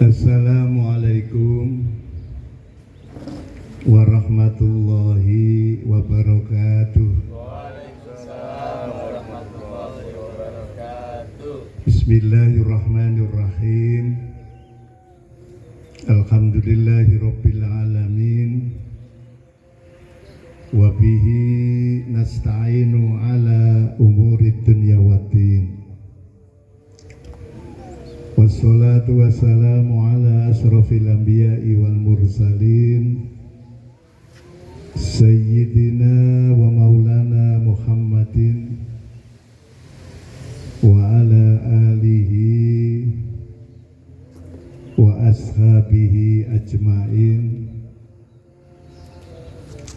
Assalamualaikum warahmatullahi wabarakatuh. Waalaikumsalam warahmatullahi wabarakatuh. Bismillahirrahmanirrahim. Alhamdulillahi rabbil alamin. Wa bihi nasta'inu ala umurid dunya waddin. Wassalatu wassalamu ala asrafil anbiya'i wal mursalin Sayyidina wa maulana Muhammadin wa ala alihi wa ashabihi ajma'in.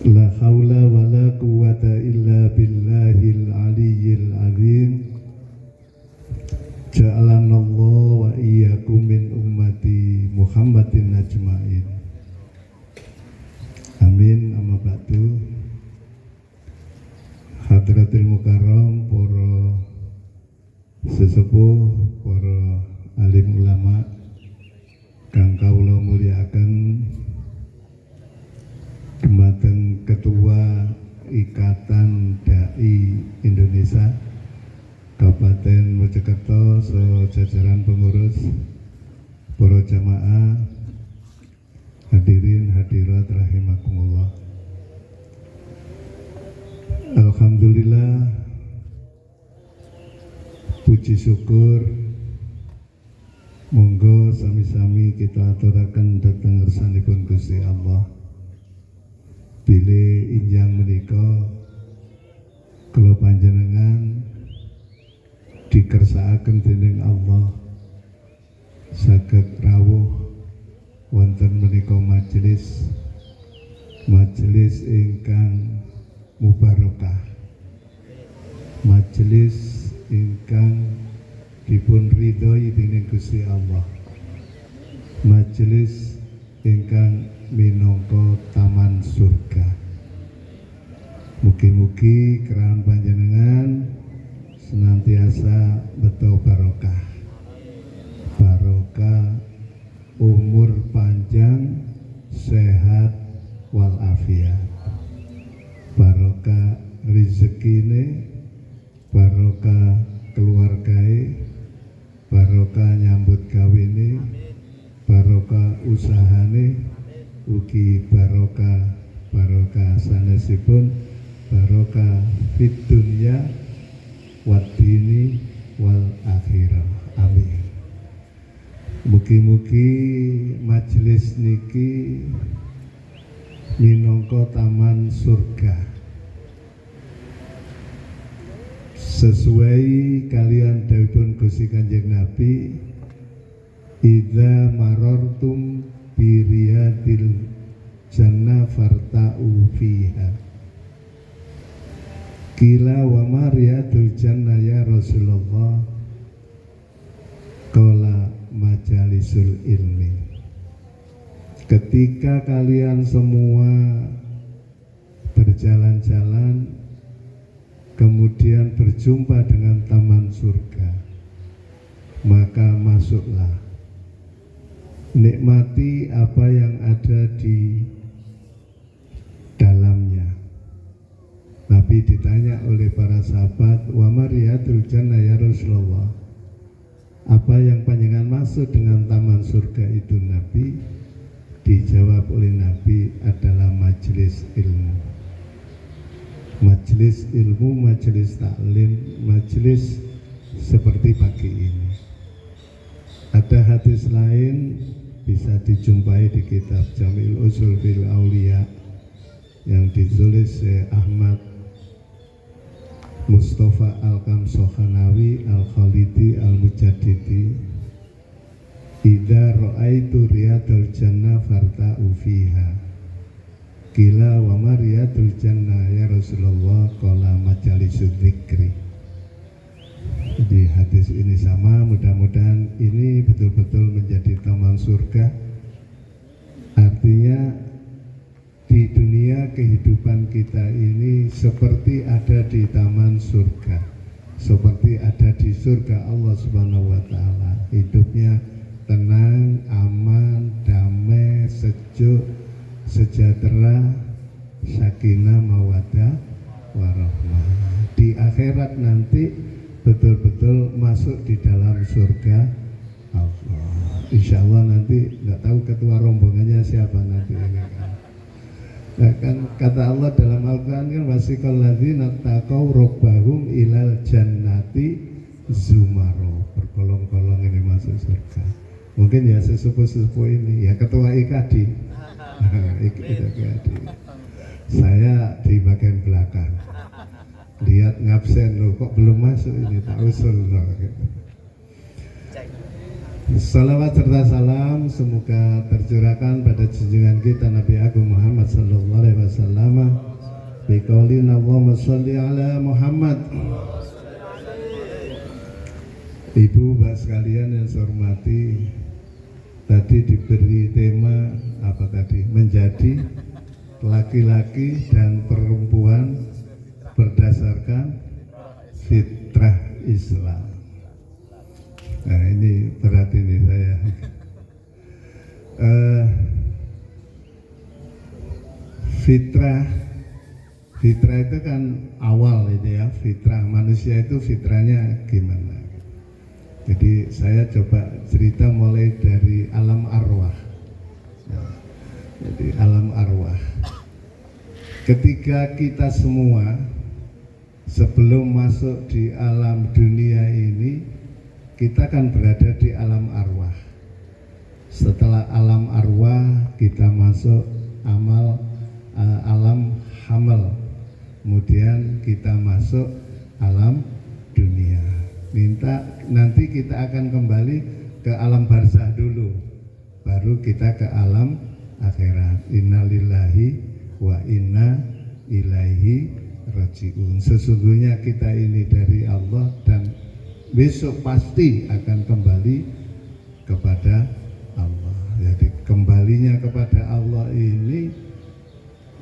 La hawla wa la quwwata illa billahil aliyyil azim. Ja'alanallahu wa iyyakum min ummati Muhammadin ajma'in. Amin. Amma ba'du. Hadratil mukarram, para sesepuh, para alim ulama kang kawula mulyakaken, dumateng Ketua Ikatan Dai Indonesia Kabupaten Mojokerto, sejajaran pengurus, para jamaah, hadirin hadirat rahimakumullah. Alhamdulillah, puji syukur monggo sami-sami kita aturaken dhateng ngersanipun Gusti Allah. Bilih injang menika kula panjenengan dikersakaken dening Allah saged rawuh wonten menika majelis ingkang mubarakah, majelis ingkang dipun ridhoi dening Gusti Allah, majelis ingkang minangka taman surga. Mugi-mugi kerawan panjenengan senantiasa beto barokah, barokah umur panjang, sehat walafiat, barokah rezekine, barokah keluargae, barokah nyambut gawene, barokah usahane, ugi barokah sanesipun barokah fid dunya waddini wal akhirah. Amin. Mugi-mugi majelis niki minangka taman surga, sesuai kalian dawuhipun Gusti Kanjeng Nabi, idza marartum bi riyadil jannah farta'u fiha. Kila wa mariyadul jannah ya Rasulullah, qala majalisul ilmi. Ketika kalian semua berjalan-jalan kemudian berjumpa dengan taman surga, maka masuklah, nikmati apa yang ada di dalamnya. Nabi ditanya oleh para sahabat, wa mariyadul jannah ya Rasulullah, apa yang panjenengan maksud dengan taman surga itu Nabi? Dijawab oleh Nabi, adalah majelis ilmu. Majelis ilmu, majelis taklim, majelis seperti pagi ini. Ada hadis lain bisa dijumpai di kitab Jamil Usul fil Aulia yang ditulis Ahmad Mustafa Al-Kamsohanawi Al-Khalidi Al-Mujaddidi, idza ra'aitu riyadul jannah farta'u fiha. Qila wa ma riyadul jannah ya Rasulullah, qala majalisud dzikri. Di hadis ini sama, mudah-mudahan ini betul-betul menjadi taman surga. Artinya di dunia kehidupan kita ini seperti ada di taman surga, seperti ada di surga Allah Subhanahu wa Ta'ala. Hidupnya tenang, aman, surga Allah. Insya Allah nanti nggak tahu ketua rombongannya siapa nanti ini kan. Nah, kan kata Allah dalam Al-Quran kan wasiqal ladzina taqaw rabbahum ilal jannati zumaro, berkolong-kolong ini masuk surga. Mungkin ya sesepuh-sesepuh ini ya ketua IKD. IKD. Saya di bagian belakang. Lihat ngabsen loh, kok belum masuk ini, tak usul loh gitu. Salawat serta salam semoga tercurahkan pada junjungan kita Nabi Agung Muhammad sallallahu alaihi wasallam. Biqaulina Allahumma sholli ala Muhammad. Ibu, Mbak sekalian yang saya hormati, tadi diberi tema apa tadi? Menjadi laki-laki dan perempuan berdasarkan fitrah Islam. Nah ini berat ini saya. Fitrah itu kan awal itu ya. Fitrah manusia itu fitrahnya gimana? Jadi saya coba cerita mulai dari alam arwah. Jadi alam arwah. Ketika kita semua sebelum masuk di alam dunia ini, kita kan berada di alam arwah. Setelah alam arwah kita masuk alam hamal. Kemudian kita masuk alam dunia. Nanti kita akan kembali ke alam barzah dulu. Baru kita ke alam akhirat. Innalillahi wa inna ilaihi rajiun. Sesungguhnya kita ini dari Allah dan besok pasti akan kembali kepada Allah. Jadi kembalinya kepada Allah ini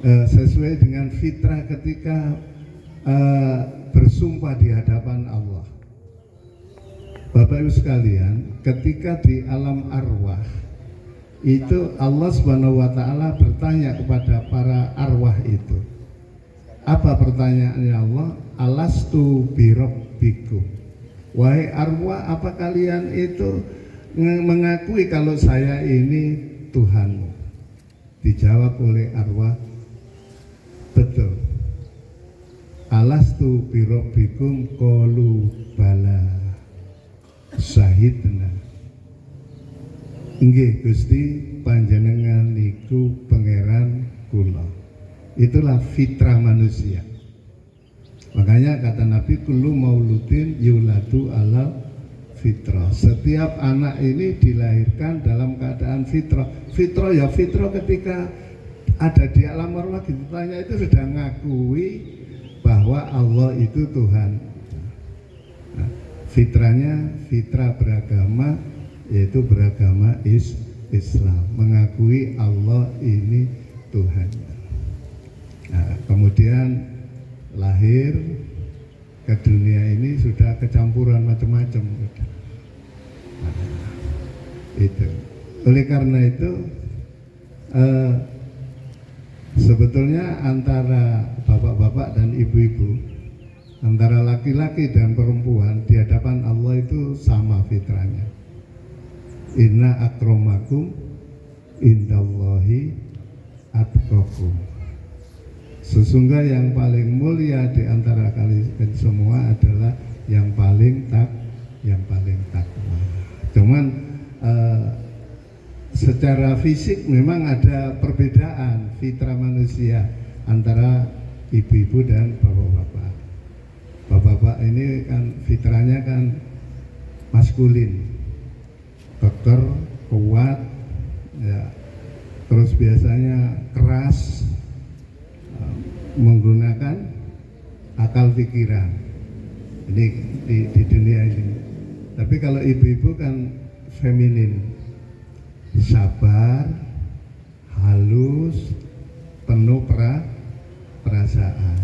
sesuai dengan fitrah ketika bersumpah di hadapan Allah. Bapak Ibu sekalian, ketika di alam arwah itu Allah Subhanahu wa taala bertanya kepada para arwah itu. Apa pertanyaannya Allah? Alastu birabbikum. Wahai arwah, apa kalian itu mengakui kalau saya ini Tuhanmu? Dijawab oleh arwah, betul. Alastu birabbikum qalu bala syahidna. Nggih Gusti, panjenengan niku pangeran kula. Itulah fitrah manusia. Makanya kata Nabi, kullu mauludin yuladu ala fitrah. Setiap anak ini dilahirkan dalam keadaan fitrah. Fitrah ya fitrah ketika ada di alam arwah ditanya itu sudah ngakui bahwa Allah itu Tuhan. Nah, fitrahnya fitrah beragama, yaitu beragama Islam, mengakui Allah ini Tuhannya. Nah, kemudian lahir ke dunia ini sudah kecampuran macam-macam. Nah, itu. Oleh karena itu sebetulnya antara bapak-bapak dan ibu-ibu, antara laki-laki dan perempuan di hadapan Allah itu sama fitrahnya. Inna akramakum indallahi atqakum. Sesungguhnya yang paling mulia di antara kalian semua adalah yang paling takwa. Cuman secara fisik memang ada perbedaan fitrah manusia antara ibu-ibu dan bapak-bapak. Bapak-bapak ini kan fitrahnya kan maskulin, keker, kuat, ya, terus biasanya keras, menggunakan akal pikiran ini di dunia ini. Tapi kalau ibu-ibu kan feminin, sabar, halus, penuh perasaan.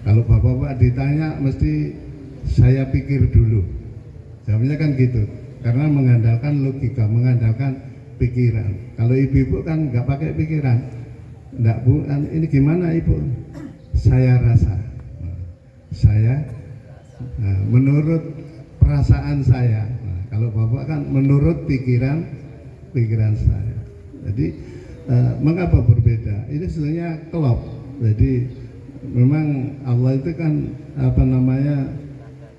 Kalau bapak-bapak ditanya mesti saya pikir dulu. Jawabnya kan gitu, karena mengandalkan logika, mengandalkan pikiran. Kalau ibu-ibu kan nggak pakai pikiran. Enggak Bu, ini gimana Ibu? Saya rasa, menurut perasaan saya, Kalau bapak kan menurut pikiran saya. Jadi mengapa berbeda? Ini sebenarnya klop. Jadi memang Allah itu kan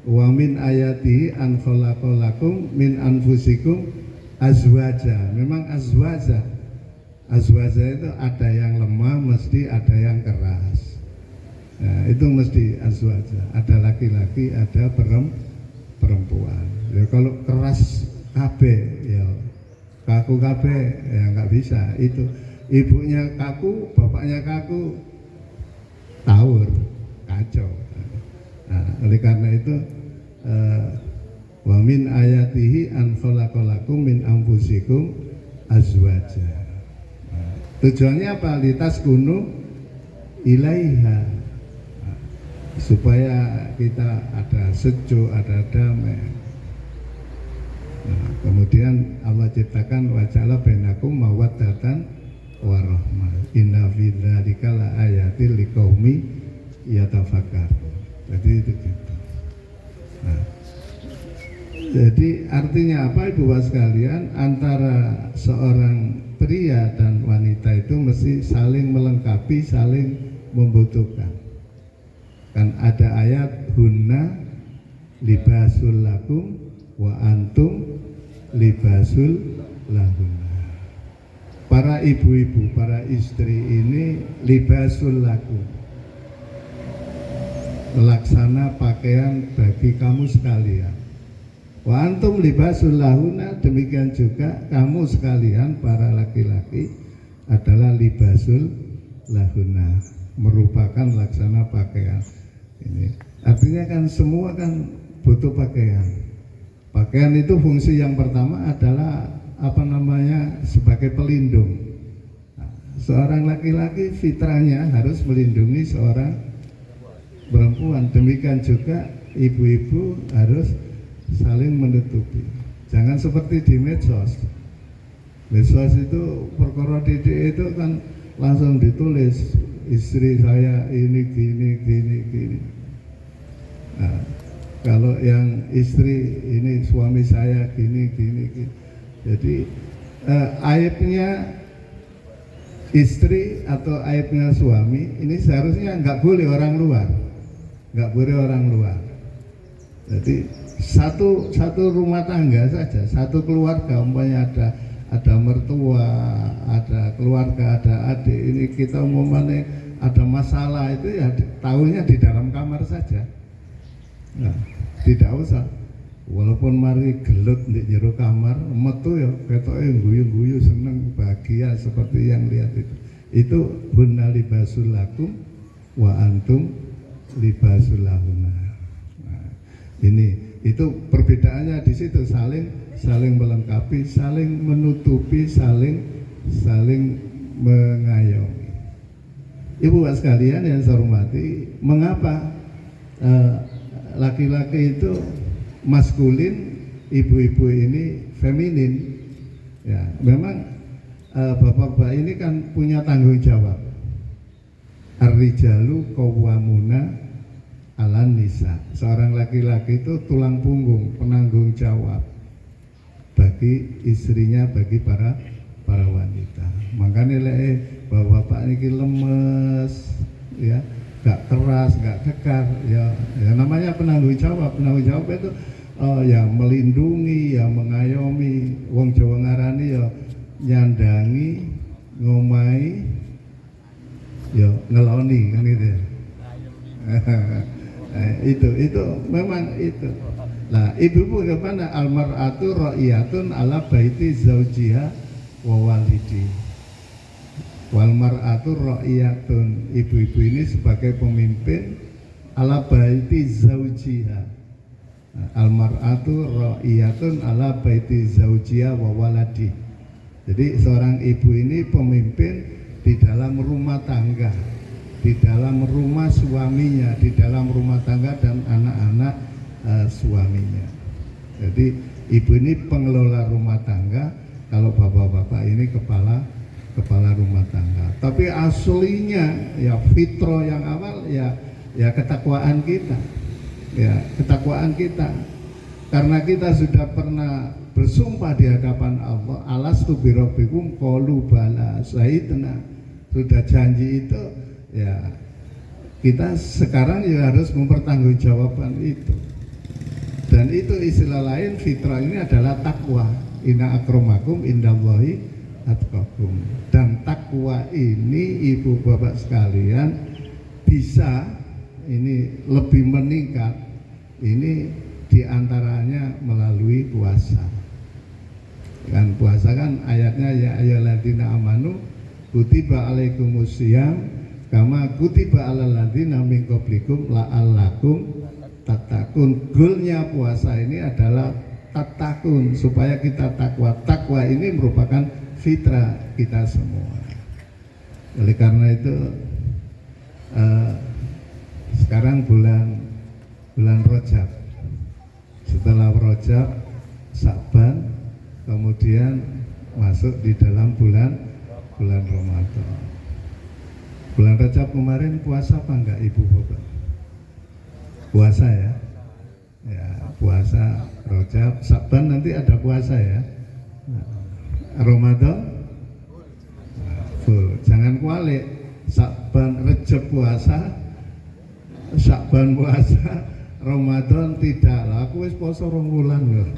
wa min ayatihi an khalaqalakum min anfusikum azwaja. Memang azwaja itu ada yang lemah, mesti ada yang keras. Nah, itu mesti azwaja. Ada laki-laki, ada perempuan. Ya, kalau keras kabeh ya kaku kabeh ya nggak bisa. Itu ibunya kaku, bapaknya kaku, tawur, kacau. Nah, oleh karena itu wa min ayatihi an khalaqalakum min anfusikum azwaja. Tujuannya apa? Litas kunu ilaiha, supaya kita ada sejuk, ada damai. Nah, kemudian Allah ciptakan waja'ala bainakum mawaddatan warahmah. Inna fi dzalika laayatil liqaumi yatafakkarun. Jadi itu gitu. Nah, jadi artinya apa Ibu Bapak sekalian? Antara seorang pria dan wanita itu mesti saling melengkapi, saling membutuhkan. Kan ada ayat hunna libasul lakum wa antum libasul lahunna. Para ibu-ibu, para istri ini libasul lakum, laksana pakaian bagi kamu sekalian. Wa antum libasul lahunna, demikian juga kamu sekalian para laki-laki adalah libasul lahunna, merupakan laksana pakaian. Ini artinya kan semua kan butuh pakaian. Pakaian itu fungsi yang pertama adalah sebagai pelindung. Nah, seorang laki-laki fitrahnya harus melindungi seorang perempuan. Demikian juga ibu-ibu harus saling menutupi. Jangan seperti di medsos. Medsos itu perkara didik itu kan langsung ditulis istri saya ini gini. Nah, kalau yang istri ini suami saya gini. Jadi aibnya istri atau aibnya suami ini seharusnya nggak boleh orang luar. Jadi satu rumah tangga saja, satu keluarga, umpamanya ada mertua, ada keluarga, ada adik, ini kita umpamanya ada masalah itu ya tahunya di dalam kamar saja. Nah, tidak usah. Walaupun mari gelut di jero kamar, metu ya ketoke guyu-guyu seneng bahagia seperti yang lihat itu. Itu hunna libasul lakum wa antum libasul lahunna. Nah, itu perbedaannya di situ, saling melengkapi, saling menutupi, saling mengayomi. Ibu Bapak sekalian yang saya hormati, mengapa laki-laki itu maskulin, ibu-ibu ini feminin? Ya, memang bapak-bapak ini kan punya tanggung jawab. Ar-rijalu qawwamuna 'alan nisa. Seorang laki-laki itu tulang punggung, penanggung jawab bagi istrinya, bagi para wanita. Makanya bapak-bapak ini lemes, ya, gak keras, gak kekar, ya namanya penanggung jawab. Penanggung jawab itu ya melindungi, ya mengayomi. Wong Jawa ngarani ya nyandangi, ngomai, ya ngeloni, kan gitu ya. Itu memang itu. Nah, ibu-ibu kemana? Almar'atu ra'iyatun ala baiti zaujiha wa walidi. Wal mar'atu ra'iyatun, ibu-ibu ini sebagai pemimpin ala baiti zaujiha. Almar'atu ra'iyatun ala baiti zaujiha wa waladi. Jadi seorang ibu ini pemimpin di dalam rumah tangga, di dalam rumah suaminya, di dalam rumah tangga dan anak-anak suaminya. Jadi ibu ini pengelola rumah tangga, kalau bapak-bapak ini kepala rumah tangga. Tapi aslinya ya fitro yang awal ya ketakwaan kita. Ya, ketakwaan kita. Karena kita sudah pernah bersumpah di hadapan Allah, alastu birabbikum qalu bala, syahidna, sudah janji itu, ya kita sekarang ya harus mempertanggungjawabkan itu. Dan itu istilah lain fitrah ini adalah takwa. Inna akramakum indallahi atqakum. Dan takwa ini ibu bapak sekalian bisa ini lebih meningkat ini diantaranya melalui puasa. Kan puasa kan ayatnya ya ayyuhalladzina amanu kutiba alaikumusiyam kama kutiba alal ladzina min qablikum la'allakum tattaqun. Goalnya puasa ini adalah tattaqun, supaya kita takwa. Takwa ini merupakan fitrah kita semua. Oleh karena itu sekarang bulan Rajab, setelah Rajab Sa'ban, kemudian masuk di dalam bulan Ramadan. Bulan Rajab kemarin puasa apa enggak ibu bapak? Puasa ya, ya puasa Rajab, Sa'ban nanti ada puasa ya. Ramadan full, jangan kualik. Sa'ban Rajab puasa, Sa'ban puasa, Ramadan tidak lah. Aku wis poso 2 bulan loh.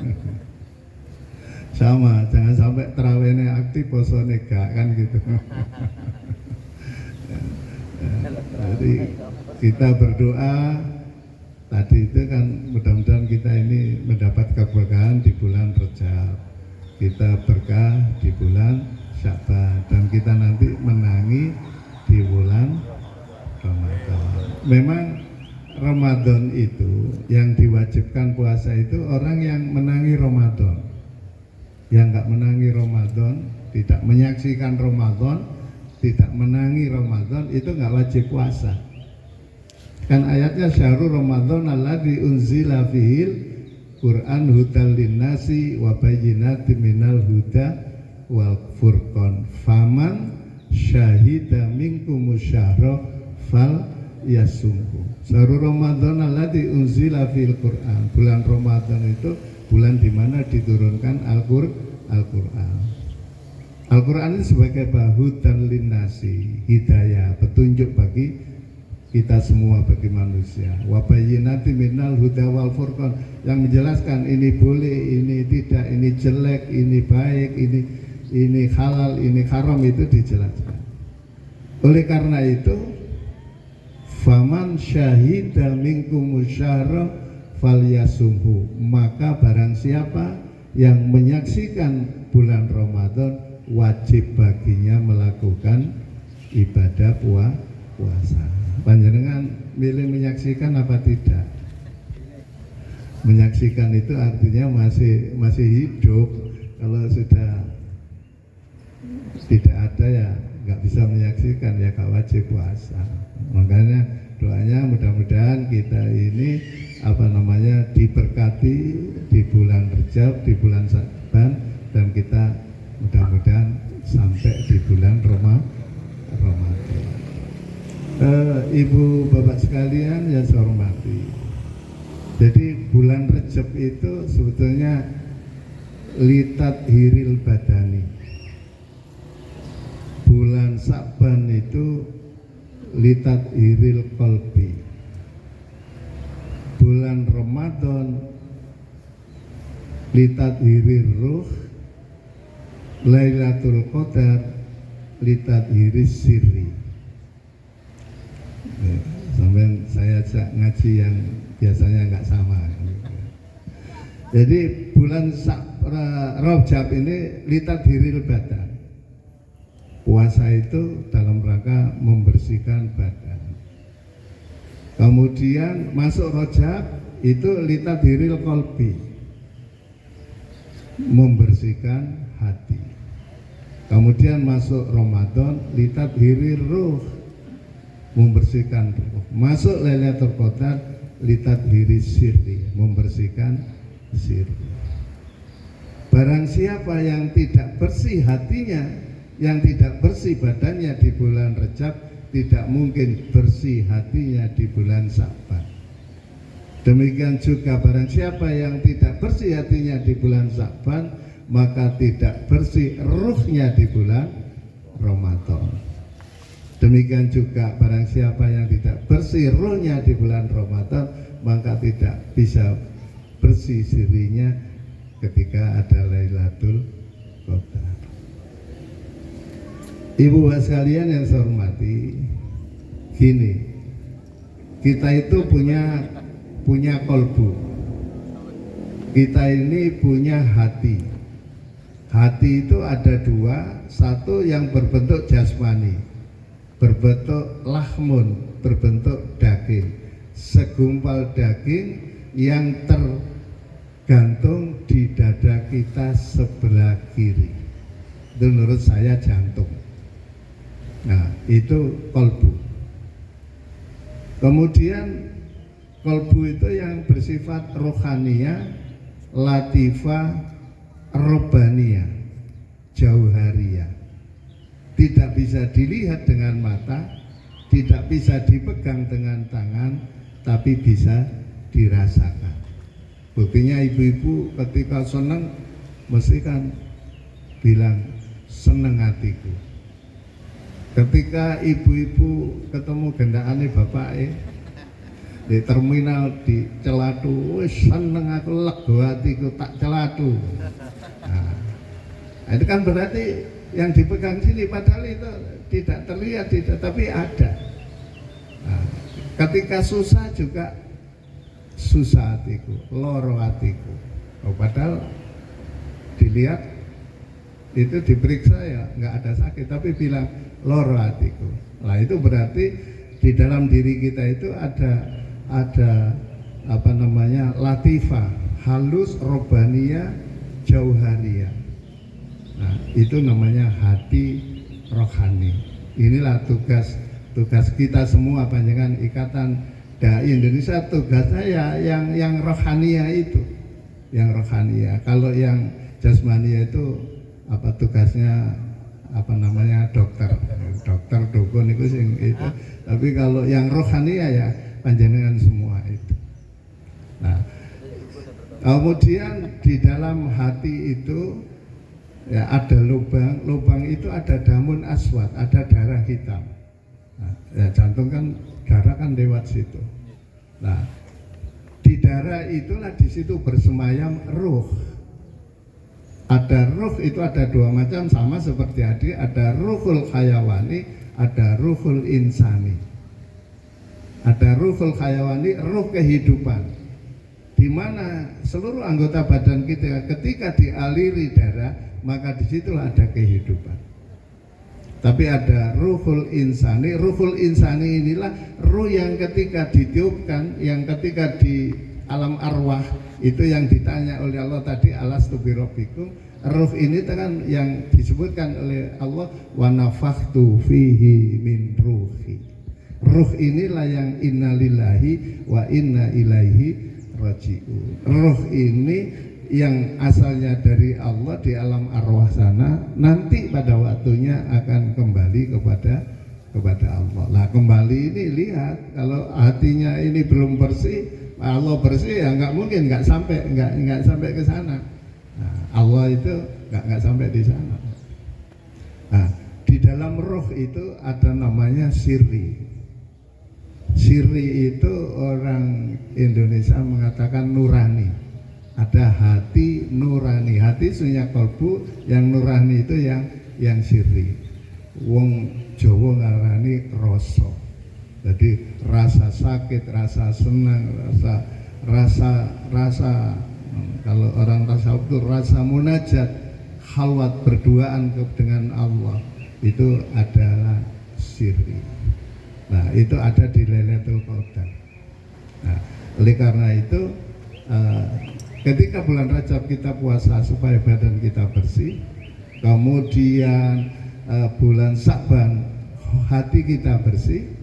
Sama, jangan sampai terawihnya aktif posone gak kan gitu. Jadi kita berdoa tadi itu kan mudah-mudahan kita ini mendapat keberkahan di bulan Rajab, kita berkah di bulan Sya'ban, dan kita nanti menangi di bulan Ramadan. Memang Ramadan itu yang diwajibkan puasa itu orang yang menangi Ramadan. Yang nggak menangi Ramadan, tidak menyaksikan Ramadan, tidak menangi Ramadan, itu nggak wajib puasa. Kan ayatnya syahrul Ramadan alladzi unzila fihil Qur'an hudal linnasi wa bayyinatin minal huda wal furqan faman syahida minkumus syahra fal yasumhu. Syahrul Ramadan alladzi unzila fihil Qur'an. Bulan Ramadan itu bulan di mana diturunkan Al-Qur'an. Al-Qur'an ini sebagai hudan linnasi, hidayah, petunjuk bagi kita semua, bagi manusia. Wa bayyinatin minal huda wal furqan, yang menjelaskan ini boleh, ini tidak, ini jelek, ini baik, ini halal, ini haram, itu dijelaskan. Oleh karena itu, faman syahida minkumus syahra falyasumhu, maka barang siapa yang menyaksikan bulan Ramadan, wajib baginya melakukan ibadah puasa. Panjenengan milih menyaksikan apa tidak? Menyaksikan itu artinya masih hidup. Kalau sudah tidak ada ya nggak bisa menyaksikan, ya nggak wajib puasa. Makanya doanya mudah-mudahan kita ini diberkati di bulan Rajab, di bulan Sa'ban, dan kita mudah-mudahan sampai di bulan Ramadan. Ibu bapak sekalian yang saya hormati, jadi bulan Rajab itu sebetulnya litat hiril badani. Bulan Sa'ban itu litat hiril qalbi. Bulan Ramadan litat hiril ruh. Lailatul Qadar litat hiris sirri. Sampai saya ngaji yang biasanya nggak sama. Jadi bulan Rajab ini litat hiril badan. Puasa itu dalam rangka membersihkan badan. Kemudian masuk Rajab itu litat hiril qalbi, membersihkan hati. Kemudian masuk Ramadan litat hiril ruh, membersihkan ruh. Masuk Lailatul Qadar litat hiris sirri, membersihkan sirri. Barang siapa yang tidak bersih hatinya, yang tidak bersih badannya di bulan Rajab, tidak mungkin bersih hatinya di bulan Sa'ban. Demikian juga barang siapa yang tidak bersih hatinya di bulan Sya'ban, maka tidak bersih ruhnya di bulan Ramadan. Demikian juga barang siapa yang tidak bersih ruhnya di bulan Ramadan, maka tidak bisa bersih sirinya ketika ada Lailatul Qadar. Ibu bapak sekalian yang saya hormati, gini, kita itu punya kolbu, kita ini punya hati. Hati itu ada dua, satu yang berbentuk jasmani, berbentuk lahmun, berbentuk daging, segumpal daging yang tergantung di dada kita sebelah kiri. Itu menurut saya jantung. Nah, itu kolbu. Kemudian kolbu itu yang bersifat rohaniyah, latifah, robbaniyah, jauhariyah. Tidak bisa dilihat dengan mata, tidak bisa dipegang dengan tangan, tapi bisa dirasakan. Buktinya ibu-ibu ketika senang mesti kan bilang seneng hatiku. Ketika ibu-ibu ketemu gendakane bapake di terminal di Celatu, wis seneng aku, lega hatiku, tak celatu. Nah, itu kan berarti yang dipegang sini, padahal itu tidak terlihat, tapi ada. Nah, ketika susah juga susah hatiku, loro hatiku. Oh, padahal dilihat itu diperiksa ya nggak ada sakit, tapi bilang loro hatiku. Nah, itu berarti di dalam diri kita itu ada apa namanya, latifah, halus, robbaniyah, jauhariyah. Nah, itu namanya hati rohani. Inilah tugas kita semua, panjangan Ikatan Dai Indonesia, tugasnya ya yang rohaniya itu, yang rohaniya. Kalau yang jasmaniya itu apa tugasnya, apa namanya, dokter dukun itu sing itu. Tapi kalau yang rohaniya ya panjenengan semua itu. Nah, kemudian di dalam hati itu ya ada lubang itu ada damun aswad, ada darah hitam. Nah, ya jantung kan, darah kan lewat situ. Nah, di darah itulah di situ bersemayam ruh. Ada ruh itu ada dua macam, sama seperti tadi, ada ruhul hayawani, ada ruhul insani. Ada ruhul hayawani, ruh kehidupan, di mana seluruh anggota badan kita ketika dialiri darah, maka disitulah ada kehidupan. Tapi ada ruhul insani. Ruhul insani inilah ruh yang ketika ditiupkan, yang ketika di alam arwah, itu yang ditanya oleh Allah tadi, alastu birabbikum. Ruh ini kan yang disebutkan oleh Allah, wa nafakhtu fihi min ruhi. Ruh inilah yang innalillahi wa inna ilaihi raji'un. Ruh ini yang asalnya dari Allah di alam arwah sana, nanti pada waktunya akan kembali kepada Allah. Nah, kembali ini lihat, kalau hatinya ini belum bersih, Allah bersih ya nggak mungkin, nggak sampai ke sana. Nah, Allah itu nggak sampai di sana. Nah, di dalam roh itu ada namanya sirri. Sirri itu orang Indonesia mengatakan nurani. Ada hati nurani, hati sunya kolbu, yang nurani itu yang sirri. Wong Jawa ngarani rasa. Jadi rasa sakit, rasa senang, rasa kalau orang tasawuf itu rasa munajat, khalwat, berduaan dengan Allah, itu adalah sirri. Nah, itu ada di Lailatul Qadar. Nah, oleh karena itu ketika bulan Rajab kita puasa supaya badan kita bersih, kemudian bulan Sya'ban hati kita bersih,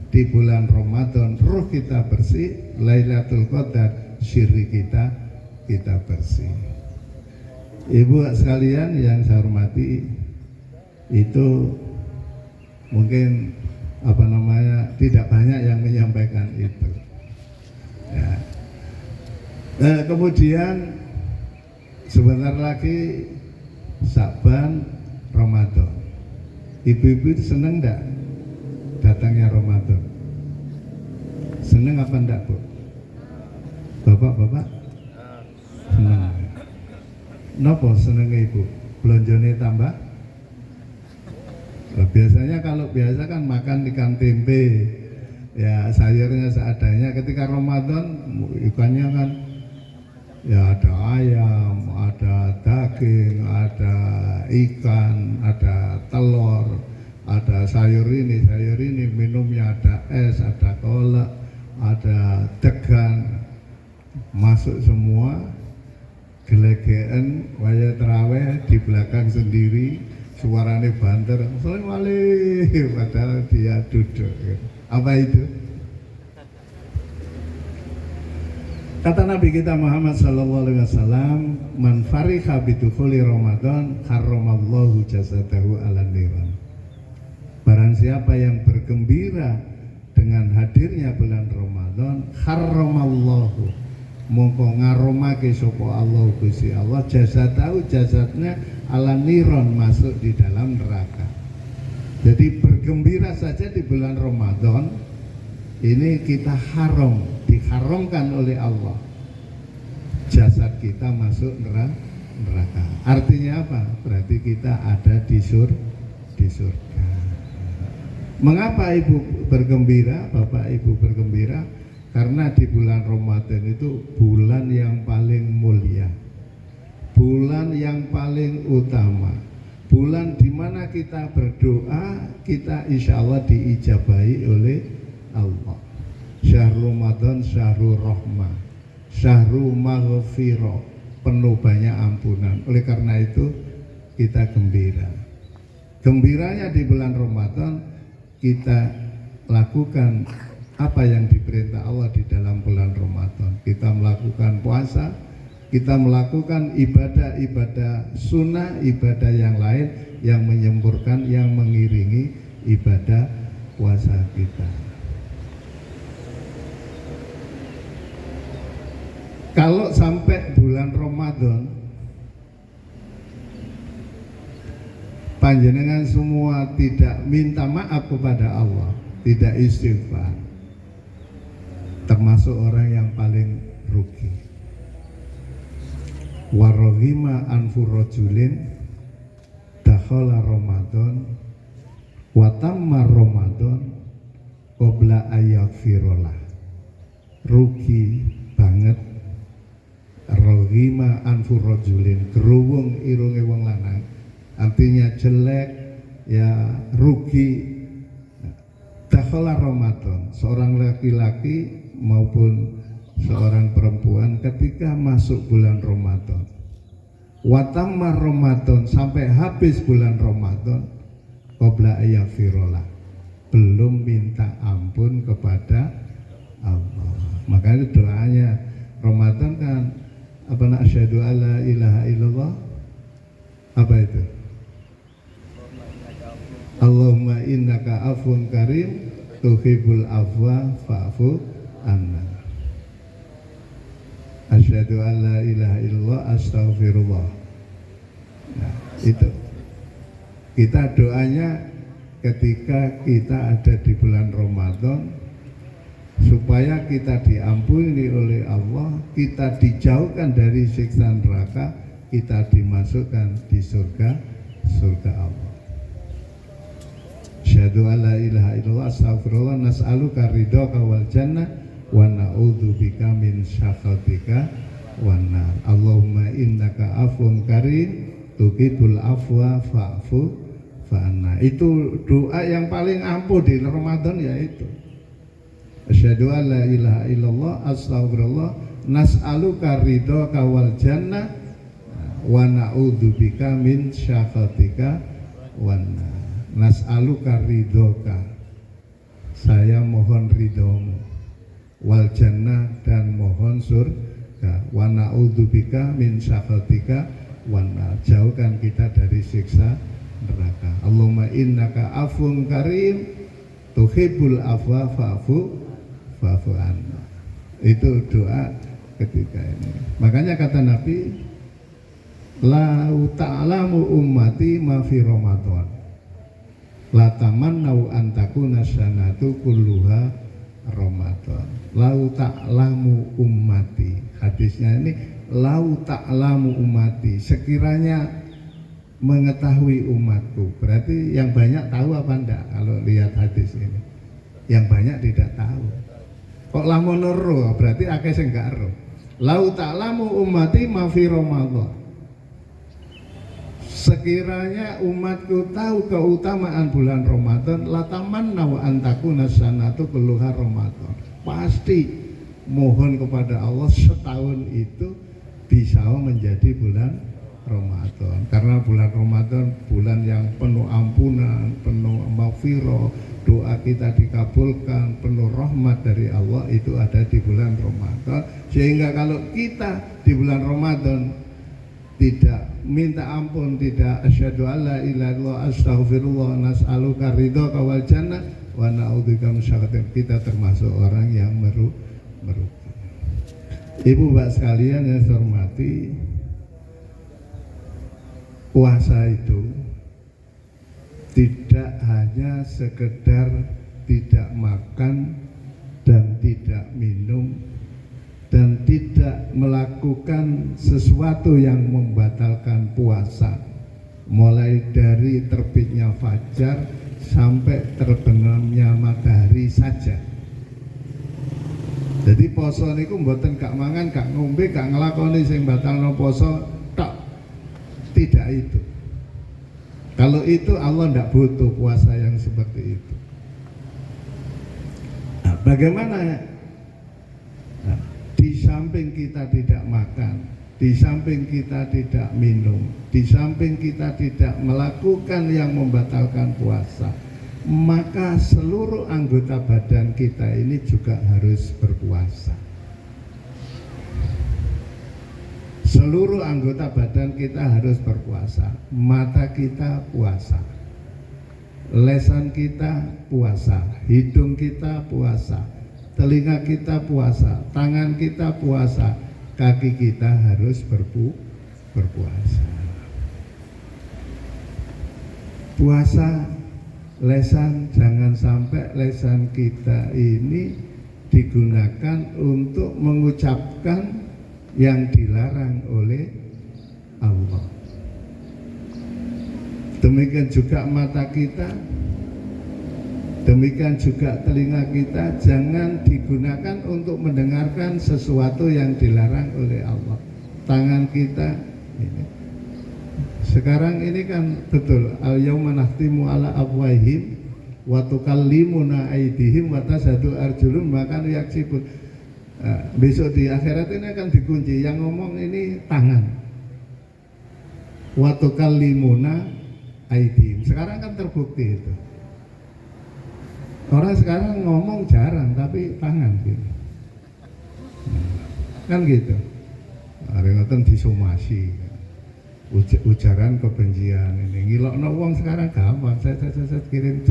di bulan Ramadan ruh kita bersih, Lailatul Qadar sirri kita bersih. Ibu sekalian yang saya hormati, itu mungkin apa namanya tidak banyak yang menyampaikan itu. Ya. Kemudian sebentar lagi Sya'ban, Ramadan. Ibu-ibu itu seneng enggak datangnya Ramadan? Seneng apa enggak, Bu? Bapak-bapak? Seneng. Napa senengnya Ibu? Belonjone tambah? Nah, biasanya kalau biasa kan makan ikan tempe, ya sayurnya seadanya. Ketika Ramadan ikannya kan ya ada ayam, ada daging, ada ikan, ada telur, ada sayur ini, minumnya ada es, ada kolak, ada degan, masuk semua. Gelegeen waya terawih di belakang sendiri, suaranya banter, Assalamualaikum, padahal dia duduk. Apa itu? Kata Nabi kita Muhammad SAW, man fariha bidukhuli Ramadan harramallahu jasadahu ala niran. Barang siapa yang bergembira dengan hadirnya bulan Ramadan, harramallahu, mongko ngaromake sapa Allah Gusti Allah jasadahu, jasadnya ala niron, masuk di dalam neraka. Jadi bergembira saja di bulan Ramadan ini kita haram, diharamkan oleh Allah. Jasad kita masuk neraka. Artinya apa? Berarti kita ada di surga. Mengapa Ibu bergembira, Bapak Ibu bergembira? Karena di bulan Ramadan itu bulan yang paling mulia, bulan yang paling utama, bulan di mana kita berdoa, kita insya Allah diijabahi oleh Allah. Syahrul Ramadan, syahrul rahmah, syahrul maghfirah, penuh banyak ampunan. Oleh karena itu kita gembira. Gembiranya di bulan Ramadan kita lakukan apa yang diperintah Allah di dalam bulan Ramadan. Kita melakukan puasa, kita melakukan ibadah-ibadah sunnah, ibadah yang lain yang menyempurnakan, yang mengiringi ibadah puasa kita. Kalau sampai bulan Ramadan panjenengan semua tidak minta maaf kepada Allah, tidak istighfar, termasuk orang yang paling rugi. Warohima anfur rajulin dakhala Ramadan watamma Ramadan qabla ayaghfirullah. Rugi banget. Rohima anfur rajulin, geruwung irunge wong lanang, artinya jelek, ya rugi. Dakhala Ramadan, seorang laki-laki maupun seorang perempuan ketika masuk bulan Ramadan, watamma Ramadan, sampai habis bulan Ramadan, qabla ayaghfirullah, belum minta ampun kepada Allah. Makanya doanya Ramadan kan apa, nak asyhadu alla ilaha illallah, apa itu? Allahumma innaka afun karim tuhibbul afwa fa'fu anna. Asyhadu alla ilaha illallah astaghfirullah. Nah, itu kita doanya ketika kita ada di bulan Ramadan, supaya kita diampuni oleh Allah, kita dijauhkan dari siksa neraka, kita dimasukkan di surga Allah. Asyhadu alla ilaha illallah astaghfirullah nas'aluka ridhaka wal jannah wa na'udzubika min syakhatika wan nar. Allahumma innaka afun karim tuhibbul afwa fa'fu fa'anna. Itu doa yang paling ampuh di Ramadan, yaitu asyhadu an la ilaha illallah astaghfirullah nas'aluka ridhaka wal jannah wa na'udzubika min syakhatika wan nar. Nas'aluka ridhaka, saya mohon ridhomu, wal jannah, dan mohon surga, wa na'udzubika min syakhatika wan nar, jauhkan kita dari siksa neraka. Allahumma innaka afun karim tuhibbul afwa fa'fu anna. Itu doa ketika ini. Makanya kata Nabi, la ta'lamu ummati ma fi Ramadan. La tamannau an takuna sanatu kulluha Ramadan. La ta'lamu ummati. Hadisnya ini la ta'lamu ummati. Sekiranya mengetahui umatku. Berarti yang banyak tahu apa enggak kalau lihat hadis ini? Yang banyak tidak tahu. Kok lamun ero berarti akeh sing gak ero. Lau ta'lamu ummati ma fi Ramadan. Sekiranya umatku tahu keutamaan bulan Ramadan, la tamannau an takuna sanatu kulluha Ramadan. Pasti mohon kepada Allah setahun itu bisa menjadi bulan Ramadan. Karena bulan Ramadan bulan yang penuh ampunan, penuh maghfirah, doa kita dikabulkan, penuh rahmat dari Allah, itu ada di bulan Ramadan. Sehingga kalau kita di bulan Ramadan tidak minta ampun, tidak asyhadu alla ilaha illallah astaghfirullah nas'aluka ridhaka wal jannah wa na'udzubika min syarri, kita termasuk orang yang merugi. Ibu bapak sekalian yang saya hormati, puasa itu tidak hanya sekedar tidak makan dan tidak minum dan tidak melakukan sesuatu yang membatalkan puasa, mulai dari terbitnya fajar sampai terbenamnya matahari saja. Jadi poso niku mboten gak mangan, gak ngombe, gak ngelakoni sing batalno poso tok. Tidak itu. Kalau itu Allah tidak butuh puasa yang seperti itu. Nah, bagaimana? Nah, di samping kita tidak makan, di samping kita tidak minum, di samping kita tidak melakukan yang membatalkan puasa, maka seluruh anggota badan kita ini juga harus berpuasa. Seluruh anggota badan kita harus berpuasa. Mata kita puasa, lesan kita puasa, hidung kita puasa, telinga kita puasa, tangan kita puasa, kaki kita harus berpuasa. Puasa lesan, jangan sampai lesan kita ini digunakan untuk mengucapkan yang dilarang oleh Allah. Demikian juga mata kita, demikian juga telinga kita, jangan digunakan untuk mendengarkan sesuatu yang dilarang oleh Allah. Tangan kita ini. Sekarang ini kan betul, al-yauma nakhtimu ala afwahihim wa tukallimuna aydihim wa tashhadu arjuluhum ma kanu yaksibun. Besok di akhirat ini akan dikunci, yang ngomong ini tangan. Wa tukallimuna aydihim. Sekarang kan terbukti itu. Orang sekarang ngomong jarang, tapi tangan gitu. Kan gitu. Hari ngoten disomasi. Ujaran kebencian ini. Ngilokno wong sekarang gampang. Saya kirim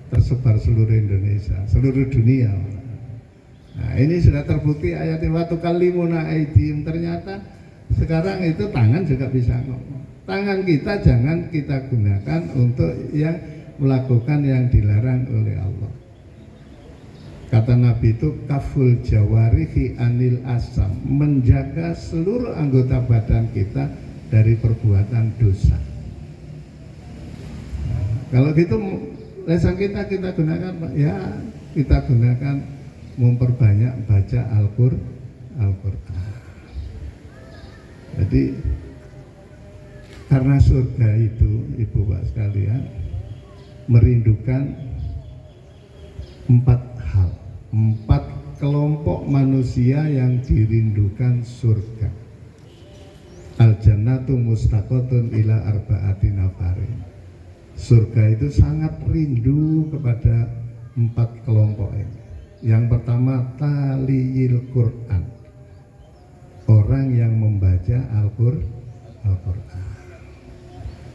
tersebar seluruh Indonesia, seluruh dunia. Nah, ini sudah terbukti ayat wa tukallimuna aydihim. Ternyata sekarang itu tangan juga bisa ngomong. Tangan kita jangan kita gunakan untuk yang melakukan yang dilarang oleh Allah. Kata Nabi itu kaful jawarihi anil asam, menjaga seluruh anggota badan kita dari perbuatan dosa. Nah, kalau gitu lesan kita gunakan, ya kita gunakan memperbanyak baca Al-Qur'an. Jadi karena surga itu, ibu bapak sekalian, merindukan 4 hal, 4 kelompok manusia yang dirindukan surga. Al-jannatu mustaqotun ila arba'ati nafarin. Surga itu sangat rindu kepada 4 kelompok ini. Yang pertama, taliyil Quran, orang yang membaca Al-Quran.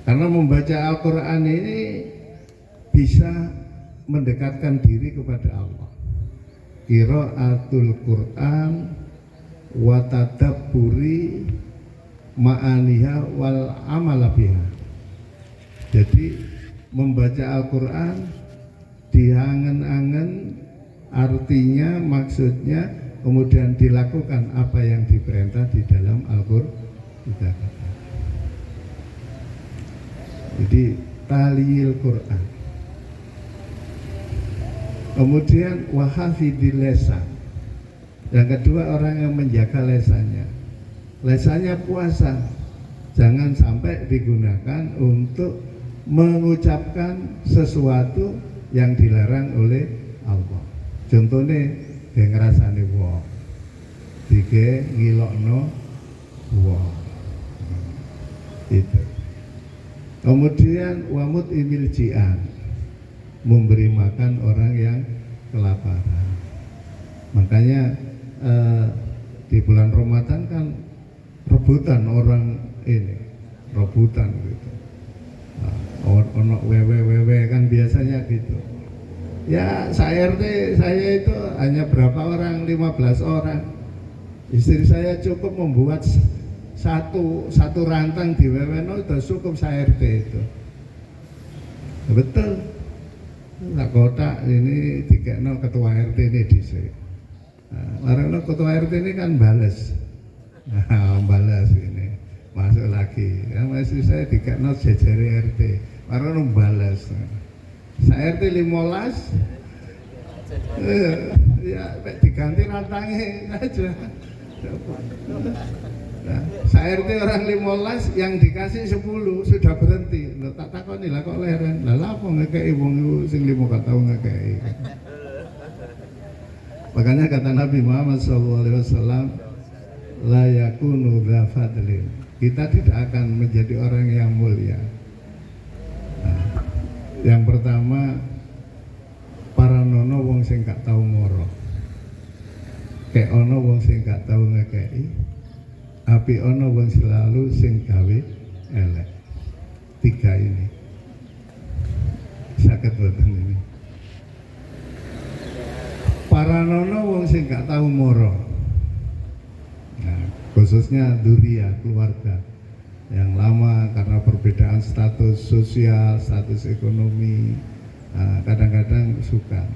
Karena membaca Al-Quran ini bisa mendekatkan diri kepada Allah. Qiraatul Quran wa tadabburi ma'aniha wal amala biha. Jadi membaca Al-Qur'an diangen-angen artinya, maksudnya, kemudian dilakukan apa yang diperintah di dalam Al-Qur'an. Jadi taliyil Qur'an. Kemudian wahafidil lesan. Yang kedua, orang yang menjaga lesannya. Lesannya puasa, jangan sampai digunakan untuk mengucapkan sesuatu yang dilarang oleh Allah. Contohnya dia ngerasani wong, tiga ngilokno wong, itu. Kemudian wamut imil jian, memberi makan orang yang kelaparan. Makanya di bulan Ramadan kan rebutan orang ini, rebutan gitu. Ono wewe kan biasanya gitu. Ya RT saya itu hanya berapa orang, 15 orang. Istri saya cukup membuat satu rantang di weweno itu cukup RT itu. Betul. Tak kotak ini dikekno ketua RT ini dhisik. Karena ketua RT ini kan balas. Balas ini. Masuk lagi. Ya masih saya dikekno jejere RT. Karena balas. Saya RT 15 ya diganti rantangnya aja. Nah, saya RT orang 15 yang dikasih 10 sudah berhenti. Loh, tak takoni lah kok leren. Lah lha apa ngekeki wong iku sing 5 gak tau ngekeki. Makanya kata Nabi Muhammad SAW, la yakunu dza fadlin. Kita tidak akan menjadi orang yang mulia. Yang pertama, para nono wong sing gak tau moro, kayak ono wong sing gak tau ngekei, api ono wong selalu sing gawe elek. 3 ini sakit boten ini. Para nono wong sing gak tau moro, nah, khususnya duria, keluarga yang lama karena perbedaan status sosial, status ekonomi, kadang-kadang suka.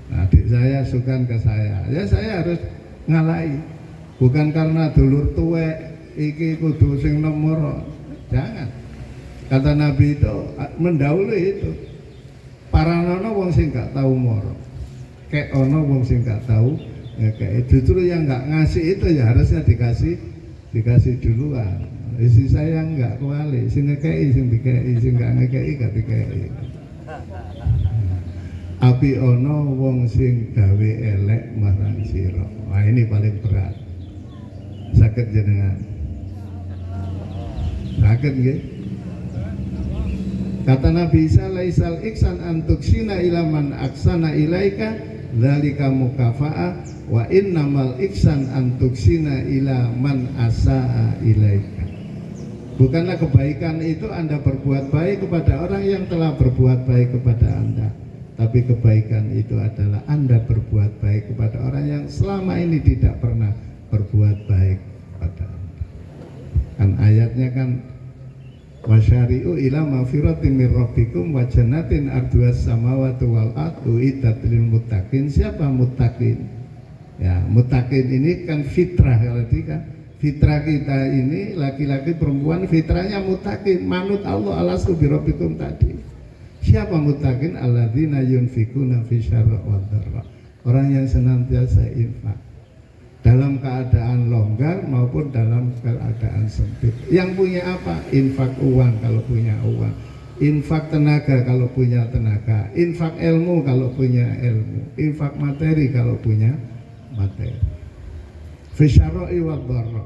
Nah, adik saya sukan ke saya, ya saya harus ngalahi. Bukan karena dulur tuwek iki kudu sing nomor, jangan. Kata Nabi itu mendahului itu. Para nono wong sing gak tahu moro, kayak ono wong sing gak tahu ngekei. Justru yang gak ngasih itu ya harusnya dikasih duluan. Istri saya enggak kuali, sing ngekei, sing dikei, sing enggak ngekei, gak dikei. Api ono wong sing gawe elek marang sira. Wah ini paling berat. Sakit jenengan. Sakit nggih? Kata Nabi Isa, laisal iksan antuksina ilaman aksana ilaika dzalika mukafa'ah wa innamal iksan antuksina ilaman asaa ilaika. Bukanlah kebaikan itu Anda berbuat baik kepada orang yang telah berbuat baik kepada Anda, tapi kebaikan itu adalah Anda berbuat baik kepada orang yang selama ini tidak pernah berbuat baik kepada Anda. Kan ayatnya kan wasyari'u ila mafiratin mir rabbikum wa jannatin arduas samawati wal ardu iddat lil muttaqin. Siapa muttaqin? Ya, muttaqin ini kan fitrah berarti kan. Fitrah kita ini laki-laki perempuan fitrahnya mutakin, manut Allah alastu birabbikum tadi. Siapa mutakin? Alladzina yunfikuna fi syarra wa dharra. Orang yang senantiasa infak dalam keadaan longgar maupun dalam keadaan sempit. Yang punya apa? Infak uang kalau punya uang, infak tenaga kalau punya tenaga, infak ilmu kalau punya ilmu, infak materi kalau punya materi. Fisyaroi wa dharra.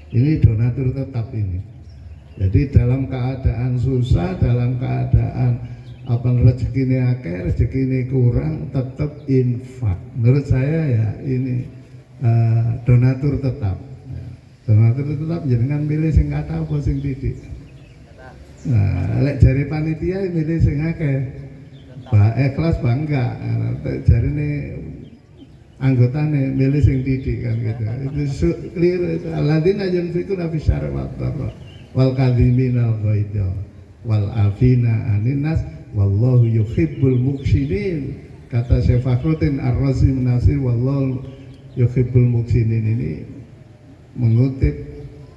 Ini donatur tetap ini. Jadi dalam keadaan susah, dalam keadaan apa rezeki akeh, rezeki kurang, tetap infak. Menurut saya ya ini donatur tetap. Donatur tetap jangan milih sing kata apa sing titik. Nah, lek jari panitia milih sing akeh. Ikhlas bangga. Jarine anggotane milih sing didik kan gitu. Itu clear itu. Alladzina yunfikuna fi syarri wal kadhiminal ghaidha wal afina anin nas wallahu yuhibbul muhsinin. Kata Syekh Fakhruddin Ar-Razi Nasir, wallahu yuhibbul muhsinin ini mengutip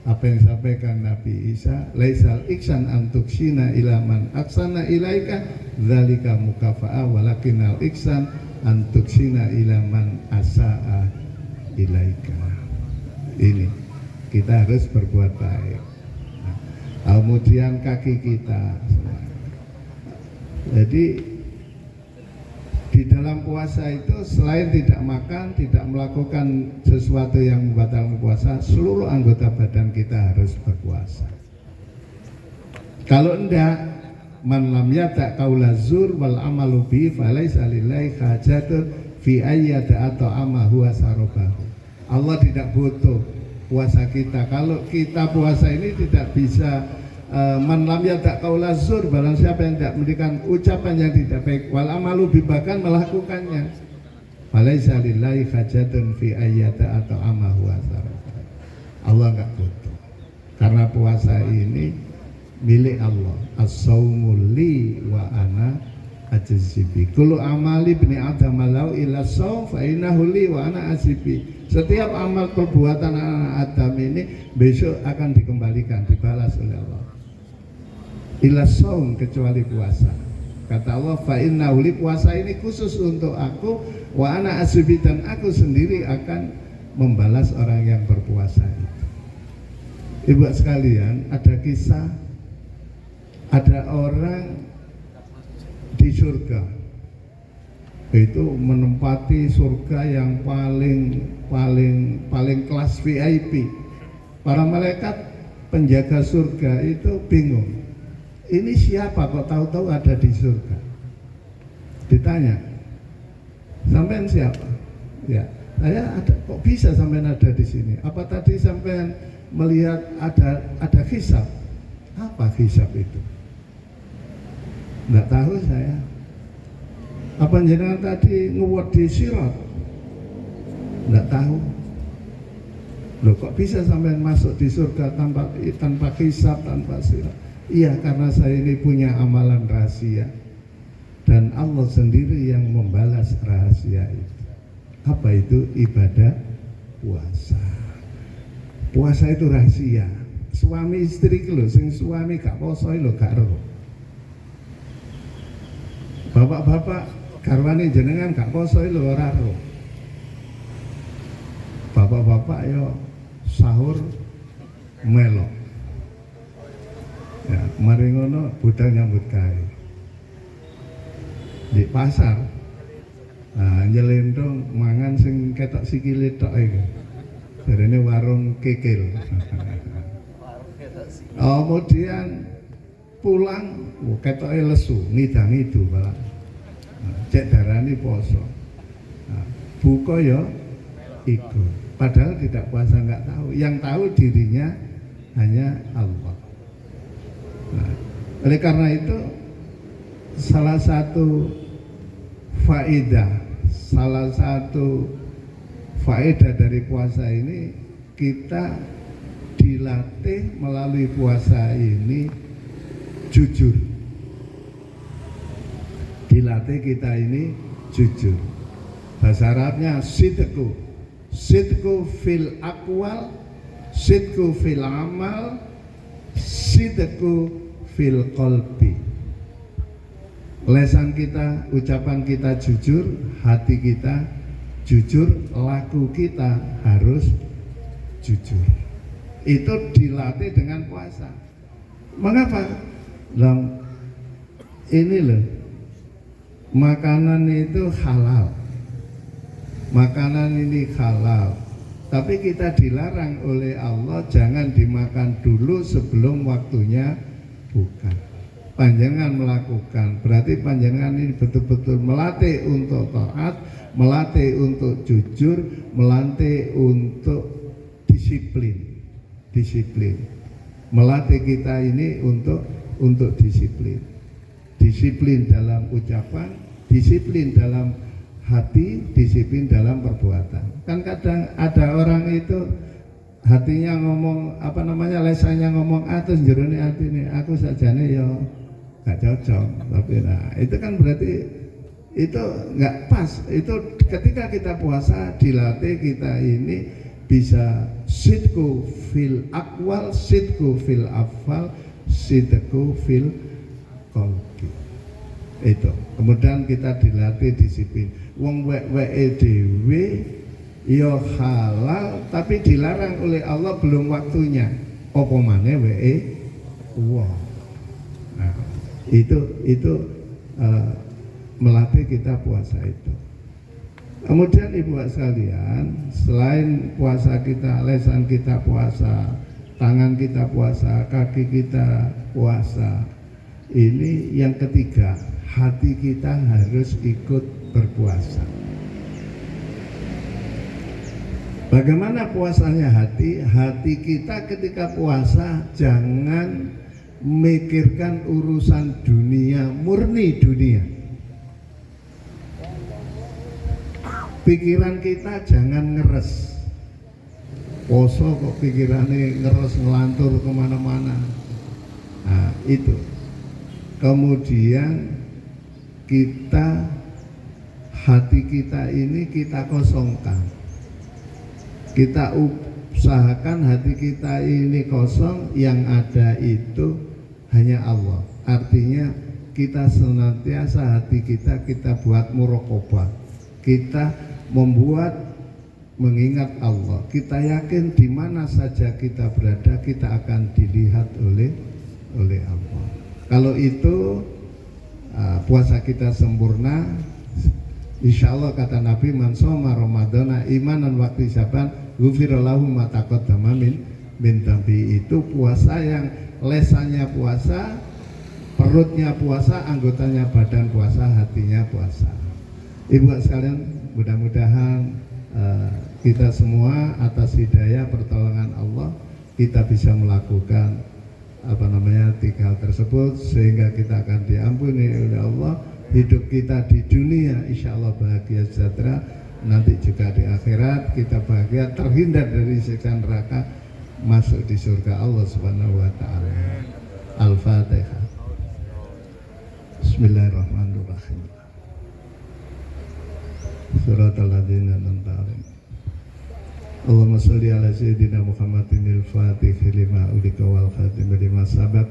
apa yang disampaikan Nabi Isa, laisal iksan antuksina ilaman aksana ilaika dzalika mukafa'a walakinal iksan antuksina ilaman asa'a ilaika. Ini kita harus berbuat baik. Nah, kemudian kaki kita. Jadi di dalam puasa itu selain tidak makan, tidak melakukan sesuatu yang membatalkan puasa, seluruh anggota badan kita harus berpuasa. Kalau enggak, man lam yata qaula zur wal amalu bi falaisa lillahi hajatun fi ayyata at'ama huwa sarobahu. Allah tidak butuh puasa kita. Kalau kita puasa ini tidak bisa man lam yata qaula zur, barang siapa yang tidak memberikan ucapan yang tidak baik, wal amalu bi, bahkan melakukannya, falaisa lillahi hajatun fi ayyata at'ama huwa sarobahu. Allah enggak butuh, karena puasa ini milik Allah. As-saumul li wa ana ajzibi. Kullu amali ibni adam lau illa saum fa innahu li wa ana ajzibi. Setiap amal perbuatan anak Adam ini besok akan dikembalikan, dibalas oleh Allah. Illa saum, kecuali puasa. Kata Allah, fa innahu li, puasa ini khusus untuk aku, wa ana ajzibi, dan aku sendiri akan membalas orang yang berpuasa itu. Ibu sekalian, ada kisah, ada orang di surga itu menempati surga yang paling kelas VIP. Para malaikat penjaga surga itu bingung, ini siapa kok tahu-tahu ada di surga. Ditanya, sampean siapa? Ya, saya ada, kok bisa sampean ada di sini? Apa tadi sampean melihat ada hisab? Apa hisab itu? Nggak tahu saya. Apa jenengan tadi nguwat di sirat? Nggak tahu. Loh, kok bisa sampai masuk di surga tanpa hisab, tanpa sirat? Iya, karena saya ini punya amalan rahasia, dan Allah sendiri yang membalas rahasia itu. Apa itu? Ibadah puasa. Puasa itu rahasia. Suami istri lho, sing suami gak poso lho gak ero. Bapak-bapak garwane jenengan gak poso lho ora ero. Bapak-bapak yo sahur melok. Ya, mari ngono budal nyambut gawe. Di pasar. Nah, nyelendong mangan sing ketok sikile tok iki. Jarene warung kikil. Kemudian pulang, ketoke lesu, ngidang-idu malah. Cek darani poso. Buka ya ikut. Padahal tidak puasa, nggak tahu. Yang tahu dirinya hanya Allah. Nah, oleh karena itu salah satu faedah dari puasa ini, kita dilatih melalui puasa ini jujur. Dilatih kita ini jujur. Bahasa Arabnya sidqu. Sidqu fil aqwal, sidqu fil amal, sidqu fil qalbi. Lesan kita, ucapan kita jujur, hati kita jujur, laku kita harus jujur. Itu dilatih dengan puasa. Mengapa? Ini loh, makanan itu halal. Makanan ini halal, tapi kita dilarang oleh Allah jangan dimakan dulu sebelum waktunya buka. Panjenengan melakukan, berarti panjenengan ini betul-betul melatih untuk taat, melatih untuk jujur, melatih untuk disiplin. Melatih kita ini untuk disiplin. Disiplin dalam ucapan, disiplin dalam hati, disiplin dalam perbuatan. Kan kadang ada orang itu hatinya ngomong lesannya ngomong terus jerone atine aku sajane ya gak cocok, tapi nah itu kan berarti itu nggak pas. Itu ketika kita puasa dilatih kita ini bisa sidku fil akwal, sidku fil afal, sidku fil qalbi. Itu kemudian kita dilatih disiplin. Wong weke dhewe ya halal tapi dilarang oleh Allah belum waktunya. Apa maneh weke wong. Nah, itu melatih kita puasa itu. Kemudian ibu sekalian, selain puasa kita, lesan kita puasa, tangan kita puasa, kaki kita puasa, ini yang ketiga, hati kita harus ikut berpuasa. Bagaimana puasanya hati? Hati kita ketika puasa jangan memikirkan urusan dunia, murni dunia. Pikiran kita jangan ngeres. Poso kok pikirannya ngeres ngelantur kemana-mana. Nah itu. Kemudian hati kita ini kita kosongkan. Kita usahakan hati kita ini kosong, yang ada itu hanya Allah. Artinya kita senantiasa hati kita buat muraqabah. Kita membuat mengingat Allah. Kita yakin di mana saja kita berada kita akan dilihat oleh Allah. Kalau itu puasa kita sempurna, insya Allah kata Nabi, man shoma Ramadana imanan wa ihtisaban ghufira lahu ma taqaddama min dhanbi. Itu puasa yang lesannya puasa, perutnya puasa, anggotanya badan puasa, hatinya puasa. Ibu sekalian, mudah-mudahan kita semua atas hidayah pertolongan Allah kita bisa melakukan tiga hal tersebut sehingga kita akan diampuni oleh Allah. Hidup kita di dunia insya Allah bahagia sejahtera, nanti juga di akhirat kita bahagia, terhindar dari siksa neraka, masuk di surga Allah Subhanahu wa taala. Al-Fatihah. Bismillahirrahmanirrahim. Suratul ladzina an'amta 'alaihim. Allahumma shalli ala sayyidina Muhammadin al-Fatih lima ulika wal khatim lima sabaq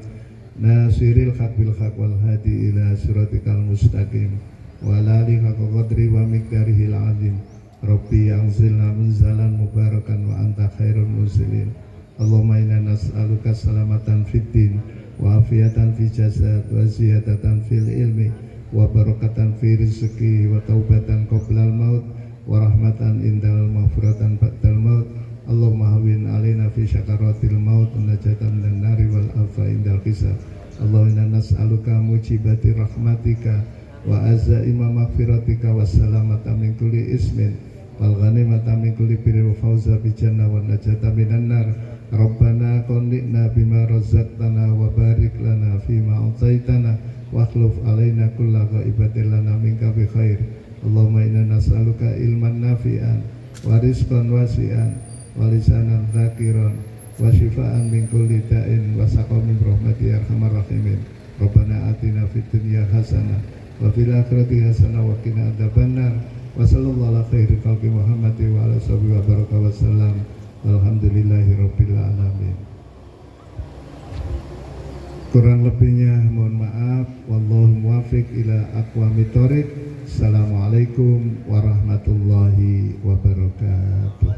nasiril haq bil haq wal hadi ila siratikal mustaqim wa la alihi haqqa qadri wa miqdarihil azim. Rabbi anzilna munzalan mubarakan wa anta khairul munzilin. Allahumma inna nas'aluka salamatan fid din wa afiyatan fi jasad wa ziyadatan fil ilmi wa barakatan fi rizqi wa taubatan qoblal maut wa rahmatan indal maghfiratan ba'dal maut. Allahumma hawin alaina fi syakaratil maut wa najatan minan nari wal afa indal hisab. Allahumma inna nas'aluka mujibati rahmatika wa azaima maghfiratika wa salamata min kulli ismin wal ghanimata min kulli birrin wa fawza bi jannah wa najata minan nar. Rabbana qanni'na bima razaqtana wa barik lana fima a'taitana wa akhluf alaina kulla ghaibatin lana minka bi khair. Allahumma inna nas'aluka ilman nafi'an wa rizqan wasi'an wa lisanan dzakiran wa shifaan min kulli da'in wa saqamin rahmati arhamar rahimin. Rabbana atina fid dunya hasanah wa fil akhirati hasanah wa qina adzabannar. Wa sallallahu ala khairi khalqi Muhammadin wa ala sahbihi wa baraka wa sallam. Alhamdulillahi rabbil alamin. Kurang lebihnya mohon maaf. Wallahu muwaffiq ila aqwamit thoriq. Assalamualaikum warahmatullahi wabarakatuh.